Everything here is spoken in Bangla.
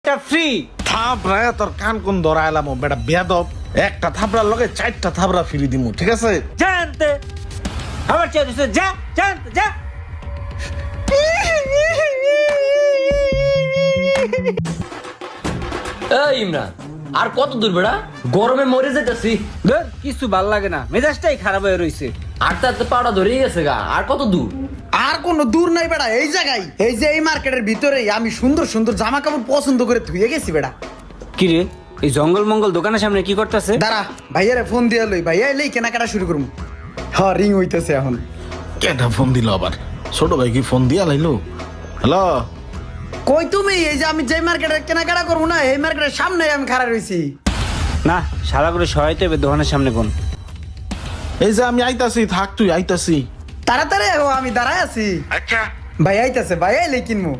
এটা ফ্রি। থাপড়ায় তোর কান কোন ধরা এলাম বেটা বেয়াদব। একটা থাপড়ার লগে 4টা থাপড়া ফ্রি দিমু, ঠিক আছে? জানতে আমার চেয়ে দিছে, যা জানতে যা। এই ইমরান, আর কত দূর বেড়া? গরমে মরে যেতেছি। ধর কিছু ভাল লাগে না, মেজাজটাই খারাপ হয়ে রইছে। আটটা তো পাউডা ধরেই গেছে গা। আর কত দূর? আর কোনো দূর নাই বেটা, এই জায়গায় এই যে এই মার্কেটের ভিতরে আমি সুন্দর সুন্দর জামা কাপড় পছন্দ করে ধুয়ে গেছি বেটা। কি রে, এই জঙ্গল মঙ্গল দোকানের সামনে কি করতেছে? দাঁড়া ভাইয়ারে ফোন দিয়ে লই, ভাইয়া এলেই কেনাকাটা শুরু করবো। হ্যাঁ রিং হইতেছে এখন। কেটা ফোন দিল আবার? ছোট ভাই কি ফোন দিয়া লাইলো? হ্যালো, কই তুমি? এই যে আমি যে মার্কেটে কেনাকাটা করবো না, এই মার্কেটের সামনে আমি খাড়া রইছি। না, সারা করে সহায়তা হবে দোকানের সামনে কোন। এই যে আমি আইতাছি, থাক তুই আইতাছি। তাড়াতাড়ি আমি দাঁড়ায় আছি। আচ্ছা ভাই আইতাছে, ভাই এলেই কিনবো।